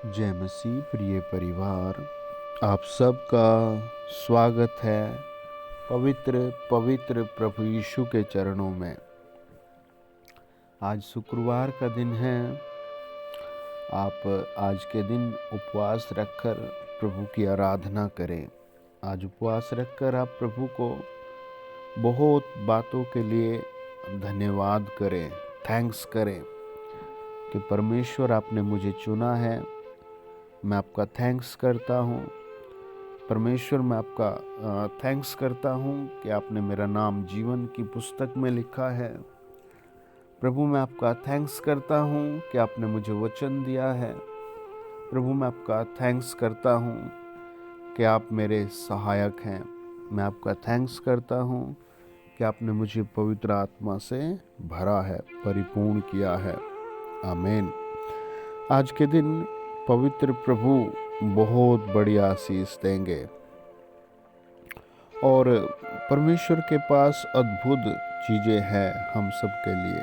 जय मसीह प्रिय परिवार, आप सबका स्वागत है पवित्र पवित्र प्रभु यीशु के चरणों में। आज शुक्रवार का दिन है। आप आज के दिन उपवास रखकर प्रभु की आराधना करें। आज उपवास रखकर आप प्रभु को बहुत बातों के लिए धन्यवाद करें, थैंक्स करें कि परमेश्वर आपने मुझे चुना है। मैं आपका थैंक्स करता हूँ परमेश्वर, मैं आपका थैंक्स करता हूँ कि आपने मेरा नाम जीवन की पुस्तक में लिखा है। प्रभु, मैं आपका थैंक्स करता हूँ कि आपने मुझे वचन दिया है। प्रभु, मैं आपका थैंक्स करता हूँ कि आप मेरे सहायक हैं। मैं आपका थैंक्स करता हूँ कि आपने मुझे पवित्र आत्मा से भरा है, परिपूर्ण किया है। आमीन। आज के दिन पवित्र प्रभु बहुत बड़ी आशीष देंगे और परमेश्वर के पास अद्भुत चीज़ें हैं हम सब के लिए,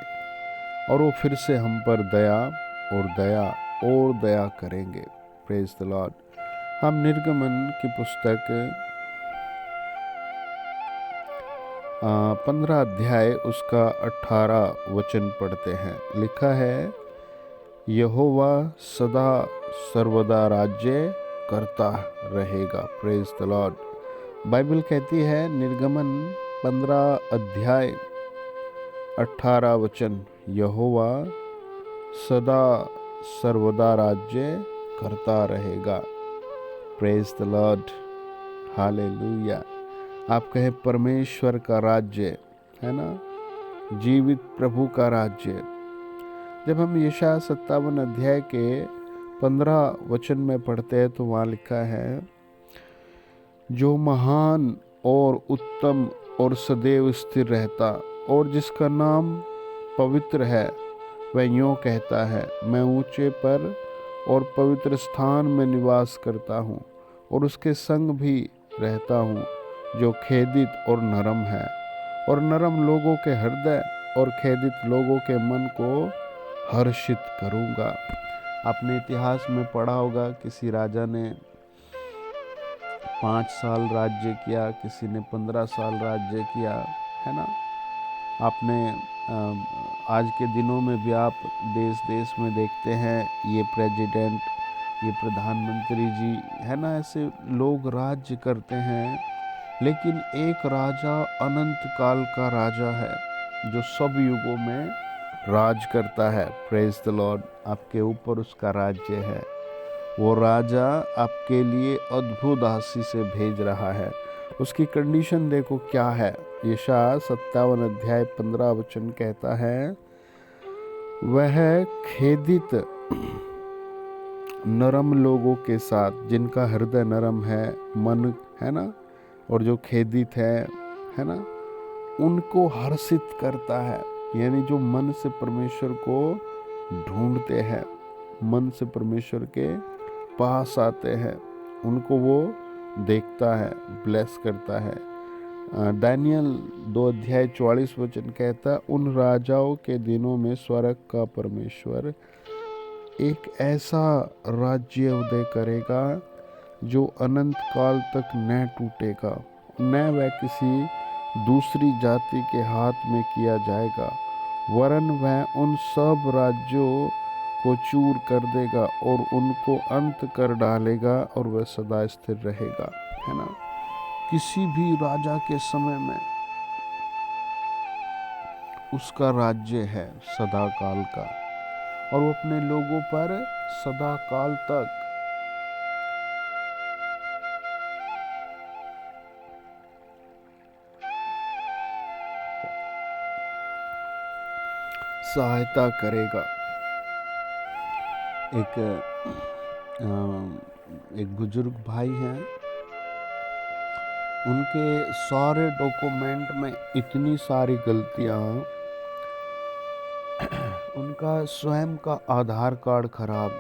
और वो फिर से हम पर दया और दया करेंगे। Praise the Lord. हम निर्गमन की पुस्तक 15 अध्याय उसका 18 वचन पढ़ते हैं। लिखा है, यहोवा सदा सर्वदा राज्य करता रहेगा। Praise the Lord. बाइबल कहती है, निर्गमन 15 अध्याय 18 वचन, यहोवा सदा सर्वदा राज्य करता रहेगा। Praise the Lord, hallelujah. आप कहें परमेश्वर का राज्य, है ना, जीवित प्रभु का राज्य। जब हम यशायाह 57 अध्याय के 15 वचन में पढ़ते हैं तो वहाँ लिखा है, जो महान और उत्तम और सदैव स्थिर रहता और जिसका नाम पवित्र है, वह यूँ कहता है, मैं ऊंचे पर और पवित्र स्थान में निवास करता हूँ और उसके संग भी रहता हूँ, जो खेदित और नरम है, और नरम लोगों के हृदय और खेदित लोगों के मन को हर्षित करूँगा। आपने इतिहास में पढ़ा होगा, किसी राजा ने 5 साल राज्य किया, किसी ने 15 साल राज्य किया, है ना। आपने आज के दिनों में भी आप देश देश में देखते हैं, ये प्रेसिडेंट, ये प्रधानमंत्री जी, है ना, ऐसे लोग राज्य करते हैं। लेकिन एक राजा अनंत काल का राजा है जो सब युगों में राज करता है। Praise the Lord. आपके ऊपर उसका राज्य है। वो राजा आपके लिए अद्भुत आशीष से भेज रहा है। उसकी कंडीशन देखो क्या है। यशायाह 57 अध्याय 15 वचन कहता है, वह खेदित नरम लोगों के साथ, जिनका हृदय नरम है, मन, है ना, और जो खेदित है ना, उनको हर्षित करता है। यानी जो मन से परमेश्वर को ढूंढते हैं, मन से परमेश्वर के पास आते हैं, उनको वो देखता है, ब्लेस करता है। दानियल 2 अध्याय 44 वचन कहता है, उन राजाओं के दिनों में स्वर्ग का परमेश्वर एक ऐसा राज्य उदय करेगा जो अनंत काल तक न टूटेगा, न वह किसी दूसरी जाति के हाथ में किया जाएगा, वरन वह उन सब राज्यों को चूर कर देगा और उनको अंत कर डालेगा, और वह सदा स्थिर रहेगा। है ना। किसी भी राजा के समय में उसका राज्य है सदा काल का, और वो अपने लोगों पर सदा काल तक सहायता करेगा। एक बुजुर्ग भाई हैं, उनके सारे डॉक्यूमेंट में इतनी सारी गलतियां, उनका स्वयं का आधार कार्ड खराब,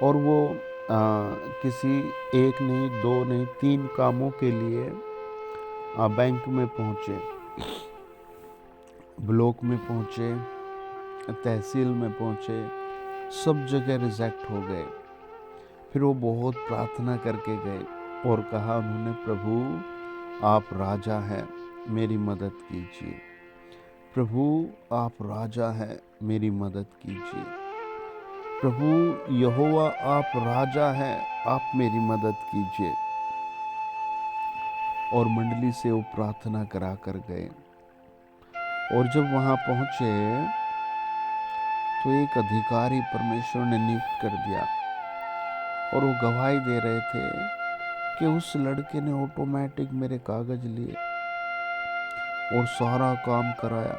और वो किसी एक नहीं, दो नहीं, 3 कामों के लिए बैंक में पहुंचे, ब्लॉक में पहुंचे, तहसील में पहुंचे, सब जगह रिजेक्ट हो गए। फिर वो बहुत प्रार्थना करके गए और कहा उन्होंने, प्रभु आप राजा हैं, मेरी मदद कीजिए। प्रभु आप राजा हैं, मेरी मदद कीजिए। प्रभु यहोवा आप राजा हैं, आप मेरी मदद कीजिए। और मंडली से वो प्रार्थना करा कर गए। और जब वहां पहुंचे तो एक अधिकारी परमेश्वर ने नियुक्त कर दिया और वो गवाही दे रहे थे कि उस लड़के ने ऑटोमेटिक मेरे कागज लिए और सारा काम कराया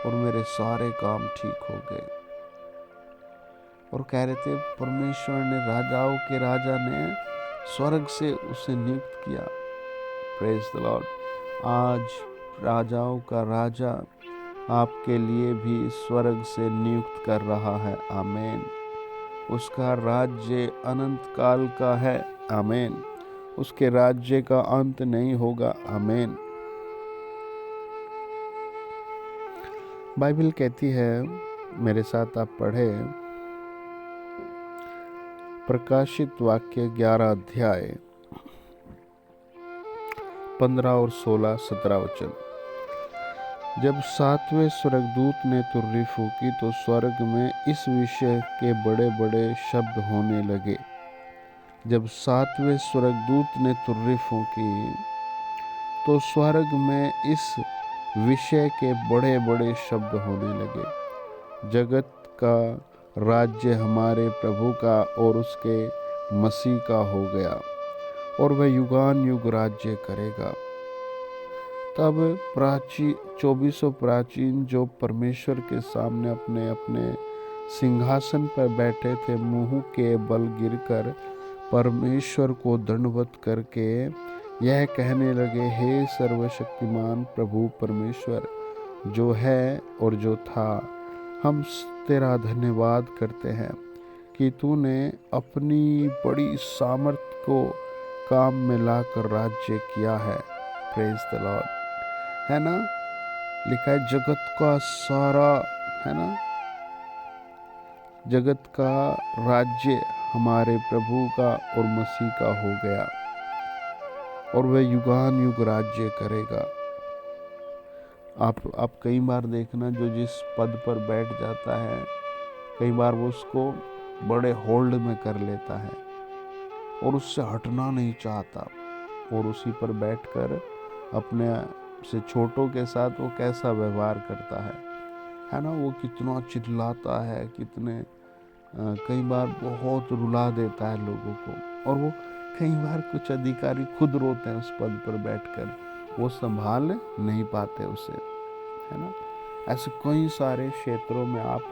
और मेरे सारे काम ठीक हो गए। और कह रहे थे परमेश्वर ने, राजाओं के राजा ने स्वर्ग से उसे नियुक्त किया। Praise the Lord. आज राजाओं का राजा आपके लिए भी स्वर्ग से नियुक्त कर रहा है। आमीन। उसका राज्य अनंत काल का है। आमीन। उसके राज्य का अंत नहीं होगा। आमीन। बाइबल कहती है, मेरे साथ आप पढ़े, प्रकाशित वाक्य 11 अध्याय 15 और 16, 17 वचन। जब 7वें स्वर्गदूत ने तुरही फूंकी तो स्वर्ग में इस विषय के बड़े बड़े शब्द होने लगे। जब 7वें स्वर्गदूत ने तुरही फूंकी तो स्वर्ग में इस विषय के बड़े बड़े शब्द होने लगे। जगत का राज्य हमारे प्रभु का और उसके मसीह का हो गया और वह युगान युग राज्य करेगा। तब 24 प्राचीन जो परमेश्वर के सामने अपने अपने सिंहासन पर बैठे थे, मुंह के बल गिरकर परमेश्वर को दंडवत करके यह कहने लगे, हे सर्वशक्तिमान प्रभु परमेश्वर जो है और जो था, हम तेरा धन्यवाद करते हैं कि तूने अपनी बड़ी सामर्थ को काम में लाकर राज्य किया है। Praise the Lord. है ना, लिखा है जगत का सारा, है ना, जगत का राज्य हमारे प्रभु का और मसीह का हो गया और वह युगान युग राज्य करेगा। आप कई बार देखना, जो जिस पद पर बैठ जाता है, कई बार वो उसको बड़े होल्ड में कर लेता है और उससे हटना नहीं चाहता, और उसी पर बैठकर अपने से छोटों के साथ वो कैसा व्यवहार करता है ना, वो कितना चिल्लाता है, कितने कई बार बहुत रुला देता है लोगों को। और वो कई बार कुछ अधिकारी खुद रोते हैं उस पद पर बैठकर, वो संभाल नहीं पाते उसे, है ना। ऐसे कई सारे क्षेत्रों में आप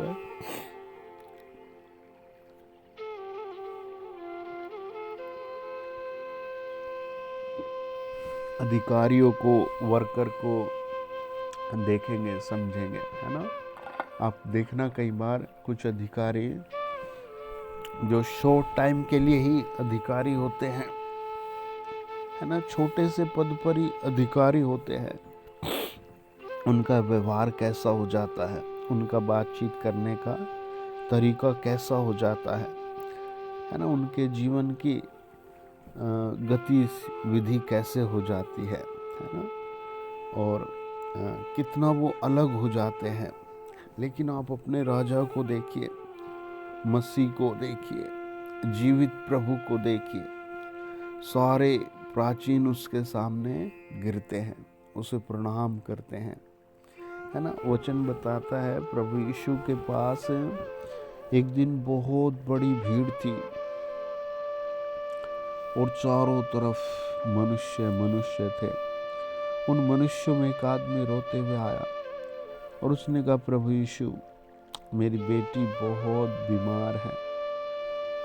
अधिकारियों को, वर्कर को देखेंगे, समझेंगे, है ना। आप देखना कई बार कुछ अधिकारी जो शॉर्ट टाइम के लिए ही अधिकारी होते हैं, है ना, छोटे से पद पर ही अधिकारी होते हैं, उनका व्यवहार कैसा हो जाता है, उनका बातचीत करने का तरीका कैसा हो जाता है ना, उनके जीवन की गतिविधि कैसे हो जाती है ना, और कितना वो अलग हो जाते हैं। लेकिन आप अपने राजा को देखिए, मसीह को देखिए, जीवित प्रभु को देखिए, सारे प्राचीन उसके सामने गिरते हैं, उसे प्रणाम करते हैं, है ना। वचन बताता है प्रभु यीशु के पास एक दिन बहुत बड़ी भीड़ थी और चारों तरफ मनुष्य मनुष्य थे। उन मनुष्यों में एक आदमी रोते हुए आया और उसने कहा, प्रभु यीशु मेरी बेटी बहुत बीमार है,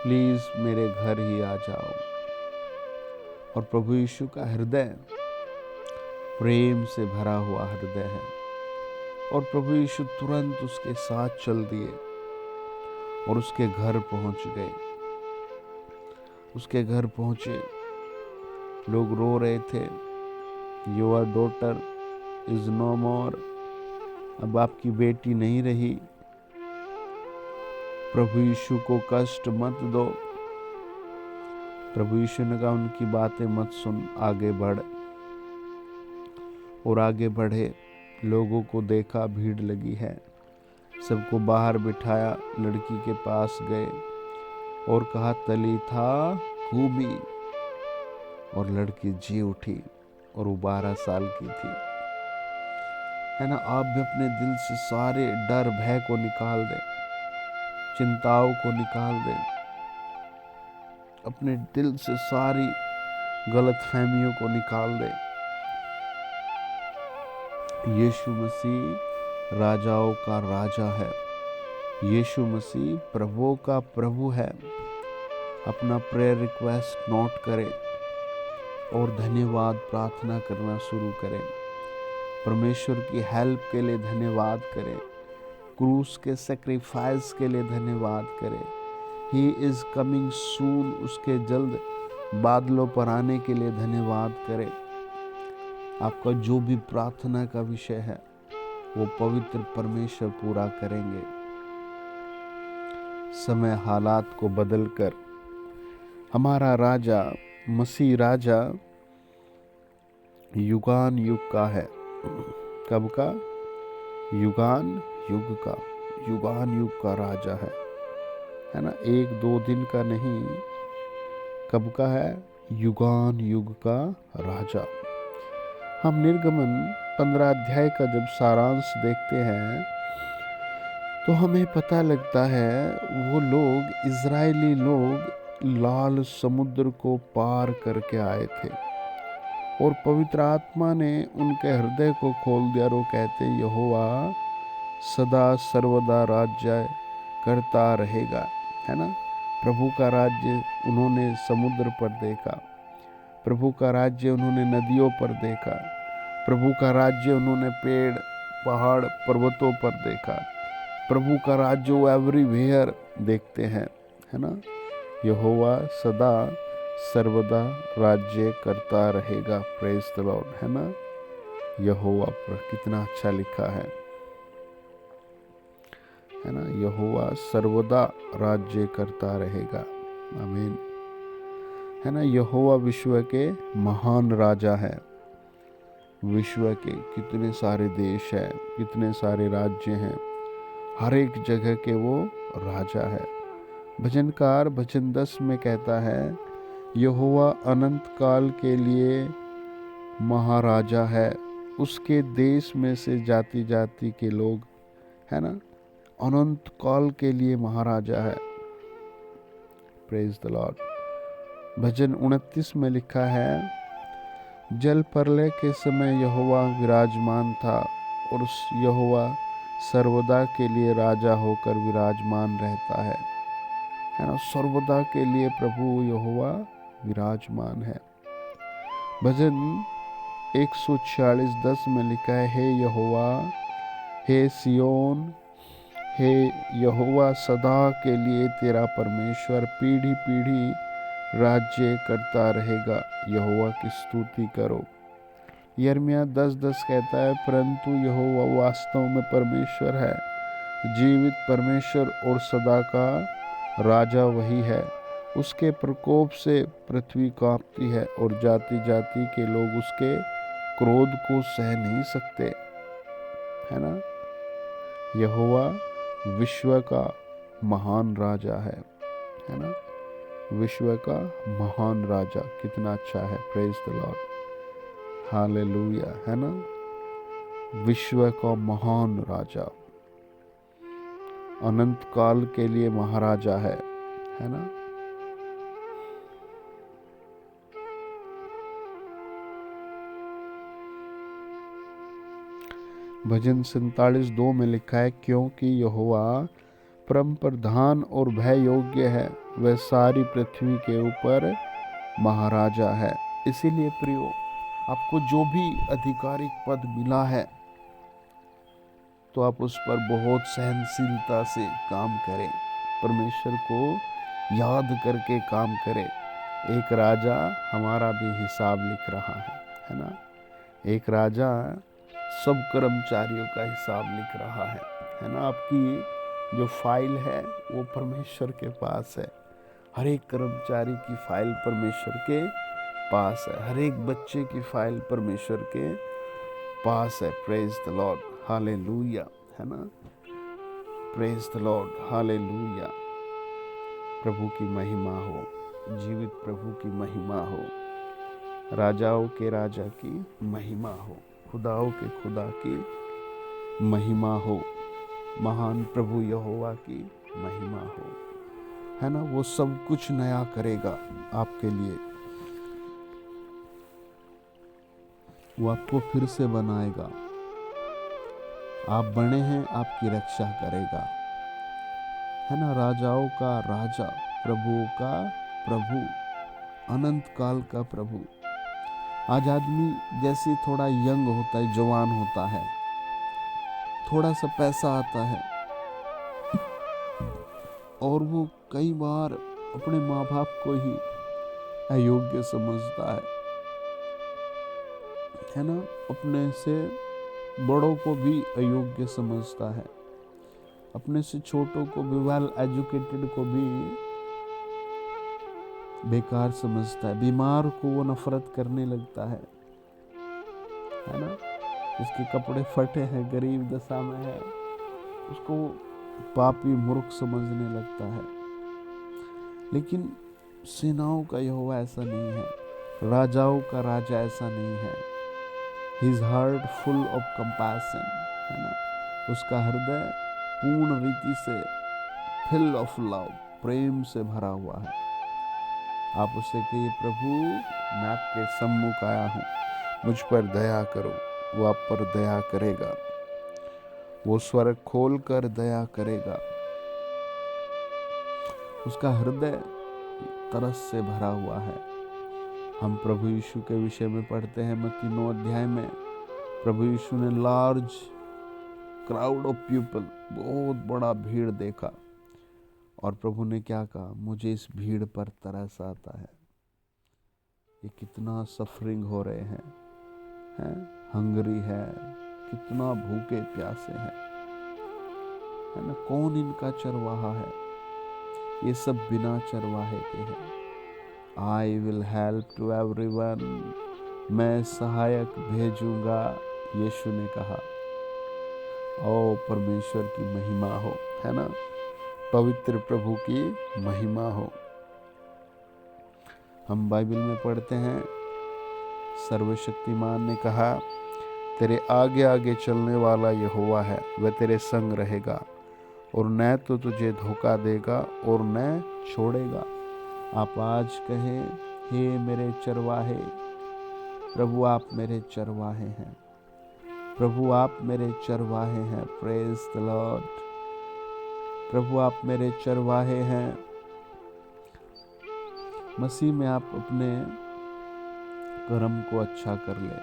प्लीज मेरे घर ही आ जाओ। और प्रभु यीशु का हृदय प्रेम से भरा हुआ हृदय है, और प्रभु यीशु तुरंत उसके साथ चल दिए और उसके घर पहुंच गए। उसके घर पहुंचे, लोग रो रहे थे, योर डॉटर इज नो मोर, अब आपकी बेटी नहीं रही। प्रभु यीशु को कष्ट मत दो। प्रभु यीशु ने कहा उनकी बातें मत सुन, आगे बढ़। और आगे बढ़े, लोगों को देखा, भीड़ लगी है, सबको बाहर बिठाया, लड़की के पास गए और कहा तलीथा कूमी, और लड़की जी उठी, और वो 12 साल की थी। है ना, आप भी अपने दिल से सारे डर भय को निकाल दें, चिंताओं को निकाल दें, अपने दिल से सारी गलत फहमियों को निकाल दें। यीशु मसीह राजाओं का राजा है, यीशु मसीह प्रभुओं का प्रभु है। अपना प्रेयर रिक्वेस्ट नोट करें और धन्यवाद प्रार्थना करना शुरू करें। परमेश्वर की हेल्प के लिए धन्यवाद करें, क्रूस के सेक्रीफाइस के लिए धन्यवाद करें। ही इज़ कमिंग सून, उसके जल्द बादलों पर आने के लिए धन्यवाद करें। आपका जो भी प्रार्थना का विषय है वो पवित्र परमेश्वर पूरा करेंगे। समय हालात को बदलकर हमारा राजा मसीह राजा युगान युग का है। कब का? युगान युग का, युगान युग का राजा है ना, 1-2 दिन का नहीं। कब का है? युगान युग का राजा। हम निर्गमन 15 अध्याय का जब सारांश देखते हैं तो हमें पता लगता है वो लोग, इजरायली लोग, लाल समुद्र को पार करके आए थे और पवित्र आत्मा ने उनके हृदय को खोल दिया। वो कहते यहोवा सदा सर्वदा राज्य करता रहेगा। है ना, प्रभु का राज्य उन्होंने समुद्र पर देखा, प्रभु का राज्य उन्होंने नदियों पर देखा, प्रभु का राज्य उन्होंने पेड़ पहाड़ पर्वतों पर देखा, प्रभु का राज्य वो एवरीवेयर देखते हैं। है ना, यहोवा सदा सर्वदा राज्य करता रहेगा। Praise the Lord. है ना, यहोवा पर कितना अच्छा लिखा है ना, यहोवा सर्वदा राज्य करता रहेगा। आमीन। है ना, यहोवा विश्व के महान राजा है। विश्व के कितने सारे देश हैं, कितने सारे राज्य हैं, हर एक जगह के वो राजा है। भजनकार भजन 10 में कहता है यहोवा अनंत काल के लिए महाराजा है, उसके देश में से जाति जाति के लोग, है ना, अनंत काल के लिए महाराजा है। Praise the Lord. भजन 29 में लिखा है जल प्रलय के समय यहोवा विराजमान था और उस यहोवा सर्वदा के लिए राजा होकर विराजमान रहता है ना, सर्वदा के लिए प्रभु यहोवा विराजमान है। भजन 146:10 में लिखा है हे यहोवा, हे सियोन, हे यहोवा सदा के लिए तेरा परमेश्वर पीढ़ी पीढ़ी राज्य करता रहेगा। यहोवा की स्तुति करो। यिर्मयाह 10:10 कहता है परंतु यहोवा वास्तव में परमेश्वर है, जीवित परमेश्वर और सदा का राजा वही है। उसके प्रकोप से पृथ्वी कांपती है और जाति जाति के लोग उसके क्रोध को सह नहीं सकते। है ना, यहोवा विश्व का महान राजा है ना, विश्व का महान राजा। कितना अच्छा है। Praise the Lord, hallelujah. है ना, विश्व का महान राजा, अनंत काल के लिए महाराजा है ना। भजन 47:2 में लिखा है क्योंकि यहोवा परम प्रधान और भय योग्य है, वह सारी पृथ्वी के ऊपर महाराजा है। इसीलिए प्रियो, आपको जो भी आधिकारिक पद मिला है तो आप उस पर बहुत सहनशीलता से काम करें, परमेश्वर को याद करके काम करें। एक राजा हमारा भी हिसाब लिख रहा है ना, एक राजा सब कर्मचारियों का हिसाब लिख रहा है ना। आपकी जो फाइल है वो परमेश्वर के पास है। हर एक कर्मचारी की फाइल परमेश्वर के पास है। हर एक बच्चे की फाइल परमेश्वर के पास है। प्रेज द लॉर्ड, हालेलुया, है ना। Praise the Lord, hallelujah. प्रभु की महिमा हो, जीवित प्रभु की महिमा हो, राजाओं के राजा की महिमा हो, खुदाओं के खुदा की महिमा हो, महान प्रभु यहोवा की महिमा हो, है ना। वो सब कुछ नया करेगा आपके लिए, वो आपको फिर से बनाएगा। आप बने हैं, आपकी रक्षा करेगा, है ना। राजाओं का राजा, प्रभुओं का प्रभु, अनंत काल का प्रभु। आज आदमी जैसे थोड़ा यंग होता है, जवान होता है, थोड़ा सा पैसा आता है और वो कई बार अपने माँ बाप को ही अयोग्य समझता है ना। अपने से बड़ों को भी अयोग्य समझता है, अपने से छोटों को भी, वेल एजुकेटेड को भी बेकार समझता है। बीमार को वो नफरत करने लगता है ना। जिसके कपड़े फटे हैं, गरीब दशा में है, उसको पापी मूर्ख समझने लगता है। लेकिन सेनाओं का यहोवा ऐसा नहीं है, राजाओं का राजा ऐसा नहीं है। His heart full of compassion, है ना। उसका हृदय पूर्ण रीति से full of love, प्रेम से भरा हुआ है। आप उससे कहिए, प्रभु मैं आपके सम्मुख आया हूँ, मुझ पर दया करो। वो आप पर दया करेगा, वो स्वर्ग खोल कर दया करेगा। उसका हृदय तरस से भरा हुआ है। हम प्रभु यीशु के विषय में पढ़ते हैं मत्ती 9 अध्याय में, प्रभु यीशु ने लार्ज क्राउड ऑफ पीपल, बहुत बड़ा भीड़ देखा, और प्रभु ने क्या कहा, मुझे इस भीड़ पर तरस आता है। ये कितना सफरिंग हो रहे हैं, हंगरी है, कितना भूखे प्यासे हैं, है ना। कौन इनका चरवाहा है? ये सब बिना चरवाहे के हैं। I will help to everyone, मैं सहायक भेजूंगा, यीशु ने कहा। ओ परमेश्वर की महिमा हो, है ना। पवित्र प्रभु की महिमा हो। हम बाइबल में पढ़ते हैं, सर्वशक्तिमान ने कहा, तेरे आगे आगे चलने वाला यहोवा है, वह तेरे संग रहेगा और न तो तुझे धोखा देगा और न छोड़ेगा। आप आज कहें, हे मेरे चरवाहे, प्रभु आप मेरे चरवाहे हैं, प्रभु आप मेरे चरवाहे हैं। Praise the Lord. प्रभु आप मेरे चरवाहे हैं। मसीह में आप अपने कर्म को अच्छा कर ले,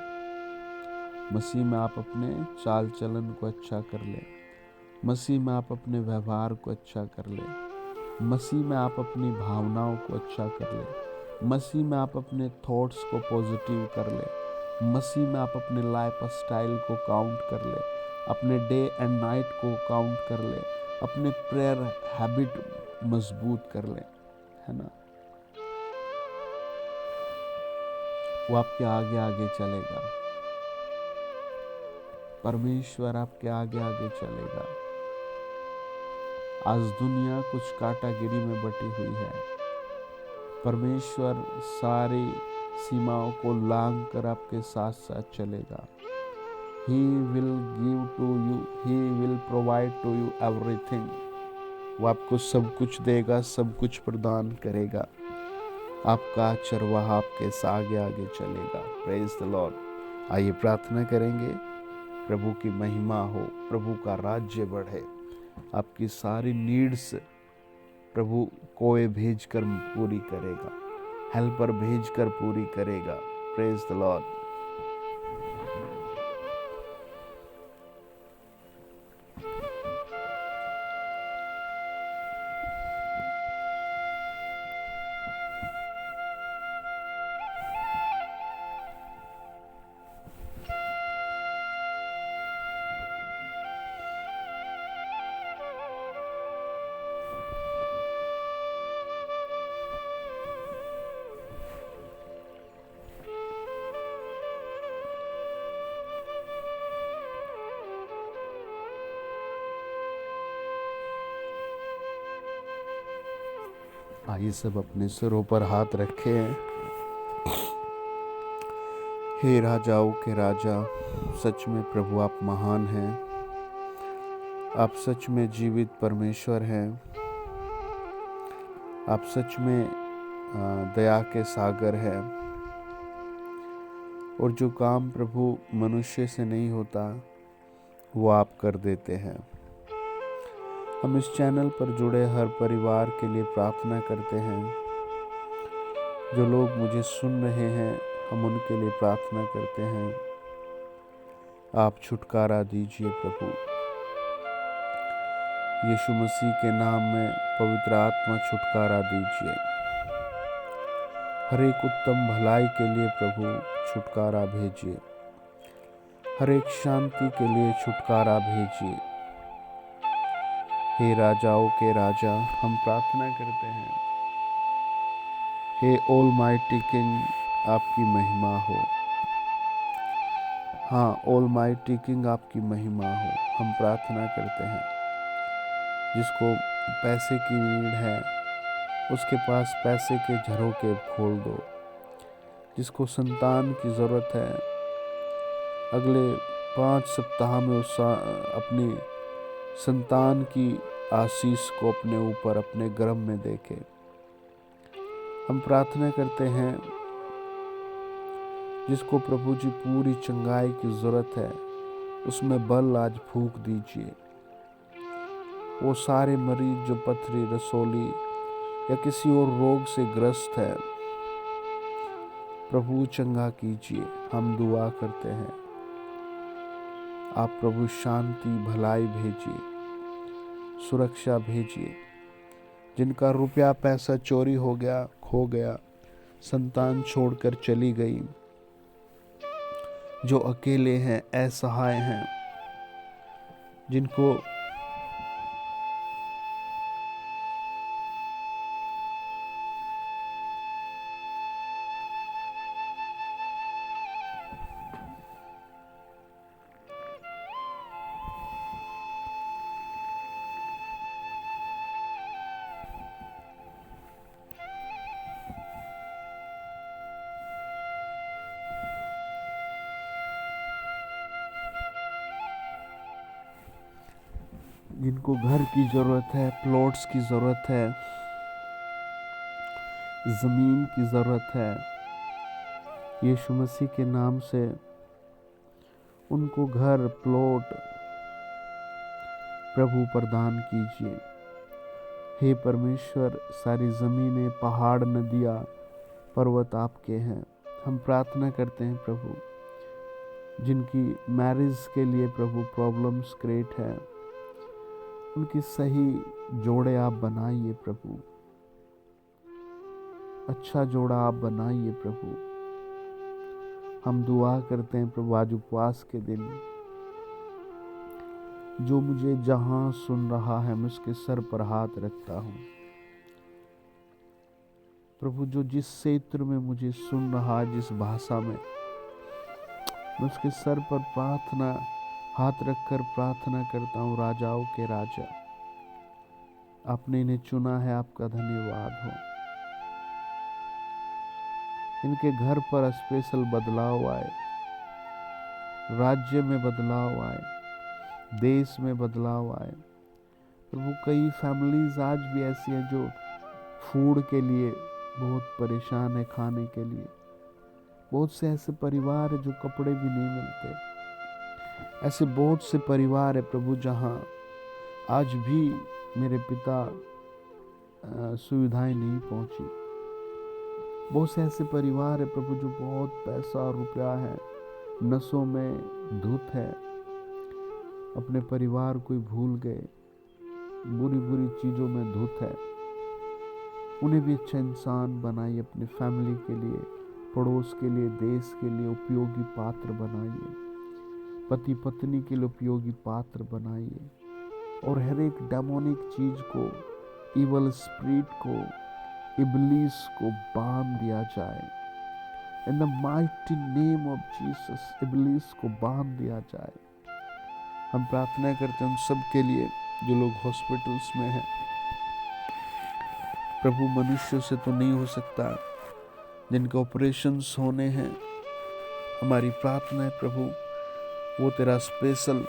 मसीह में आप अपने चाल चलन को अच्छा कर ले, मसीह में आप अपने व्यवहार को अच्छा कर ले, मसीह में आप अपनी भावनाओं को अच्छा कर ले, मसीह में आप अपने थॉट्स को पॉजिटिव कर ले, मसीह में आप अपने लाइफ स्टाइल को काउंट कर ले, अपने डे एंड नाइट को काउंट कर ले, अपने प्रेयर हैबिट मजबूत कर ले, है ना। वो आपके आगे आगे चलेगा, परमेश्वर आपके आगे आगे चलेगा। आज दुनिया कुछ कांटागिरी में बटी हुई है, परमेश्वर सारी सीमाओं को लांघ कर आपके साथ साथ चलेगा। He will give to you, He will provide to you everything. वो आपको सब कुछ देगा, सब कुछ प्रदान करेगा। आपका चरवाहा आपके आगे आगे चलेगा। Praise the Lord. आइए प्रार्थना करेंगे, प्रभु की महिमा हो, प्रभु का राज्य बढ़े, आपकी सारी नीड्स प्रभु कोई भेजकर पूरी करेगा, हेल्पर भेजकर पूरी करेगा। Praise the Lord. आइए सब अपने सिरों पर हाथ रखें। हे राजाओं के राजा, सच में प्रभु आप महान हैं। आप सच में जीवित परमेश्वर हैं। आप सच में दया के सागर हैं। और जो काम प्रभु मनुष्य से नहीं होता वो आप कर देते हैं। हम इस चैनल पर जुड़े हर परिवार के लिए प्रार्थना करते हैं। जो लोग मुझे सुन रहे हैं, हम उनके लिए प्रार्थना करते हैं। आप छुटकारा दीजिए प्रभु। यीशु मसीह के नाम में पवित्र आत्मा छुटकारा दीजिए। हर एक उत्तम भलाई के लिए प्रभु छुटकारा भेजिए। हर एक शांति के लिए छुटकारा भेजिए। हे राजाओं के राजा, हम प्रार्थना करते हैं। हे ऑलमाइटी किंग, आपकी महिमा हो। हाँ, ऑलमाइटी किंग आपकी महिमा हो। हम प्रार्थना करते हैं। जिसको पैसे की नीड है, उसके पास पैसे के झरोखे खोल दो। जिसको संतान की ज़रूरत है, अगले 5 सप्ताह में उस अपनी संतान की आशीष को अपने ऊपर, अपने गर्भ में देखे। हम प्रार्थना करते हैं। जिसको प्रभु जी पूरी चंगाई की ज़रूरत है, उसमें बल आज फूंक दीजिए। वो सारे मरीज जो पथरी, रसोली या किसी और रोग से ग्रस्त है, प्रभु चंगा कीजिए। हम दुआ करते हैं। आप प्रभु शांति, भलाई भेजिए, सुरक्षा भेजिए। जिनका रुपया पैसा चोरी हो गया, खो गया, संतान छोड़कर चली गई, जो अकेले हैं, असहाय हैं, जिनको जिनको घर की ज़रूरत है, प्लॉट्स की ज़रूरत है, ज़मीन की ज़रूरत है, यीशु मसीह के नाम से उनको घर, प्लॉट प्रभु प्रदान कीजिए। हे परमेश्वर, सारी ज़मीनें, पहाड़, नदियाँ, पर्वत आपके हैं। हम प्रार्थना करते हैं प्रभु, जिनकी मैरिज के लिए प्रभु प्रॉब्लम्स क्रिएट है, उनकी सही जोड़े आप बनाइए प्रभु। अच्छा जोड़ा आप बनाइए प्रभु। हम दुआ करते हैं प्रभु, आज उपवास के दिन जो मुझे जहां सुन रहा है, मैं उसके सर पर हाथ रखता हूँ प्रभु। जो जिस क्षेत्र में मुझे सुन रहा है, जिस भाषा में, मैं उसके सर पर प्रार्थना, हाथ रखकर प्रार्थना करता हूँ। राजाओं के राजा, आपने इन्हें चुना है, आपका धन्यवाद हो। इनके घर पर स्पेशल बदलाव आए, राज्य में बदलाव आए, देश में बदलाव आए प्रभु। कई फैमिलीज आज भी ऐसी हैं जो फूड के लिए बहुत परेशान है, खाने के लिए। बहुत से ऐसे परिवार है जो कपड़े भी नहीं मिलते। ऐसे बहुत से परिवार है प्रभु जहां आज भी मेरे पिता सुविधाएं नहीं पहुंची। बहुत से ऐसे परिवार है प्रभु जो बहुत पैसा, रुपया है, नशों में धुत है, अपने परिवार को भूल गए, बुरी बुरी चीज़ों में धुत है। उन्हें भी अच्छा इंसान बनाइए, अपनी फैमिली के लिए, पड़ोस के लिए, देश के लिए उपयोगी पात्र बनाइए। पति पत्नी के लिए उपयोगी पात्र बनाइए। और हर एक डेमोनिक चीज़ को, इवल स्पिरिट को, इब्लीस को बांध दिया जाए। In the mighty name of Jesus, इब्लीस को बांध दिया जाए। हम प्रार्थना करते हैं उन सब के लिए जो लोग हॉस्पिटल्स में हैं प्रभु मनुष्यों से तो नहीं हो सकता, जिनके ऑपरेशंस होने हैं, हमारी प्रार्थना है प्रभु वो तेरा स्पेशल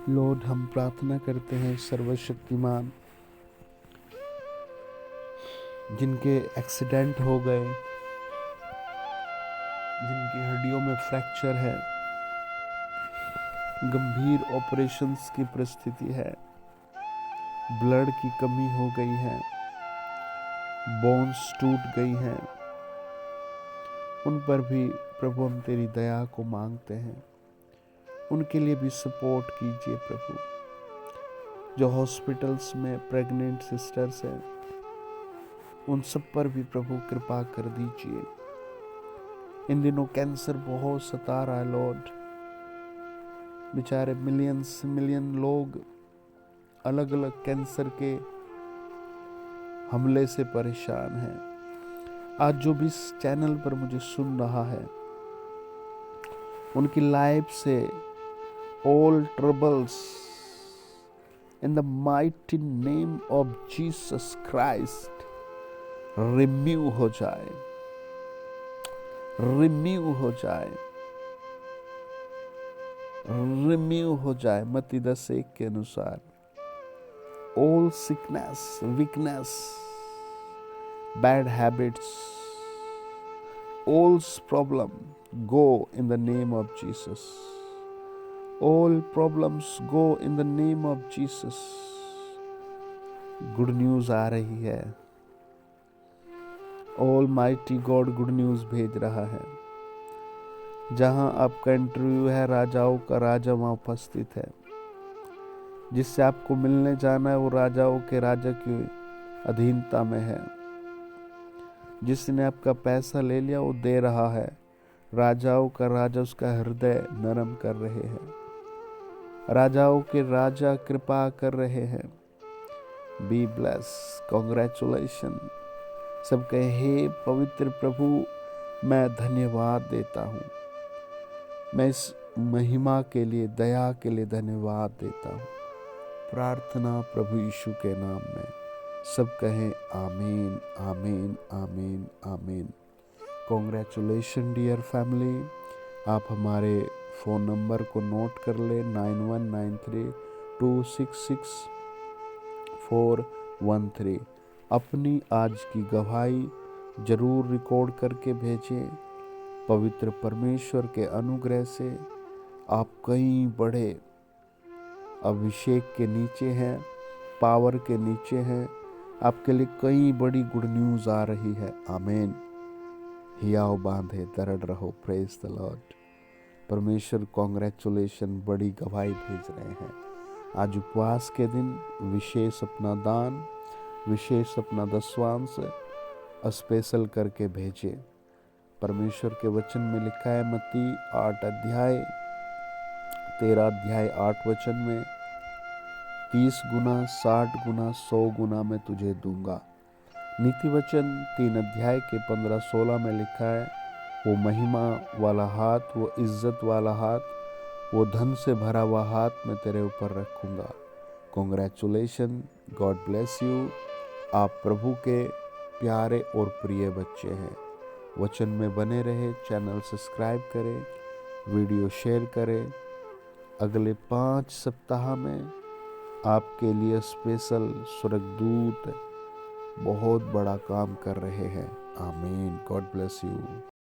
लॉर्ड, हम प्रार्थना करते हैं सर्वशक्तिमान, जिनके एक्सीडेंट हो गए, जिनकी हड्डियों में फ्रैक्चर है, गंभीर ऑपरेशंस की परिस्थिति है, ब्लड की कमी हो गई है, बोन्स टूट गई हैं, उन पर भी प्रभु हम तेरी दया को मांगते हैं। उनके लिए भी सपोर्ट कीजिए प्रभु। जो हॉस्पिटल्स में प्रेग्नेंट सिस्टर्स हैं, उन सब पर भी प्रभु कृपा कर दीजिए। इन दिनों कैंसर बहुत सता रहा है लॉर्ड, बेचारे मिलियन लोग अलग अलग कैंसर के हमले से परेशान हैं। आज जो भी इस चैनल पर मुझे सुन रहा है, उनकी लाइफ से all troubles in the mighty name of Jesus Christ रिम्यू हो जाए, रिम्यू हो जाए, रिम्यू हो जाए। मत्ती 10:1 के अनुसार all sickness, weakness, bad habits, all problem go in the name of Jesus. All problems go in the name of Jesus. Good news आ रही है। Almighty God गुड न्यूज भेज रहा है। जहां आपका इंटरव्यू है, राजाओं का राजा वहां उपस्थित है। जिससे आपको मिलने जाना है, वो राजाओं के राजा की अधीनता में है। जिसने आपका पैसा ले लिया, वो दे रहा है। राजाओं का राजा उसका हृदय नरम कर रहे हैं। राजाओं के राजा कृपा कर रहे हैं। Be bless, congratulation. सब कहे, हे पवित्र प्रभु, मैं धन्यवाद देता हूँ। मैं इस महिमा के लिए, दया के लिए धन्यवाद देता हूँ। प्रार्थना प्रभु यीशु के नाम में। सब कहें आमीन, आमीन, आमीन, आमीन। Congratulation dear family. आप हमारे फ़ोन नंबर को नोट कर ले, 9193266413। अपनी आज की गवाही जरूर रिकॉर्ड करके भेजें। पवित्र परमेश्वर के अनुग्रह से आप कई बड़े अभिषेक के नीचे हैं, पावर के नीचे हैं। आपके लिए कई बड़ी गुड न्यूज़ आ रही है। आमीन। हियाव बांधे दरड़ रहो। Praise the Lord. परमेश्वर कॉन्ग्रेचुलेशन, बड़ी गवाही भेज रहे हैं। आज उपवास के दिन विशेष अपना दान, विशेष अपना दशवांश स्पेशल करके भेजे। परमेश्वर के वचन में लिखा है, मत्ती 8:13 में, 30 गुना, 60 गुना, 100 गुना मैं तुझे दूंगा। नीति वचन 3:15-16 में लिखा है, वो महिमा वाला हाथ, वो इज्जत वाला हाथ, वो धन से भरा हुआ हाथ मैं तेरे ऊपर रखूंगा। Congratulation, God bless you. आप प्रभु के प्यारे और प्रिय बच्चे हैं। वचन में बने रहे, चैनल सब्सक्राइब करें, वीडियो शेयर करें। अगले 5 सप्ताह में आपके लिए स्पेशल स्वर्गदूत बहुत बड़ा काम कर रहे हैं। आमीन। God bless you.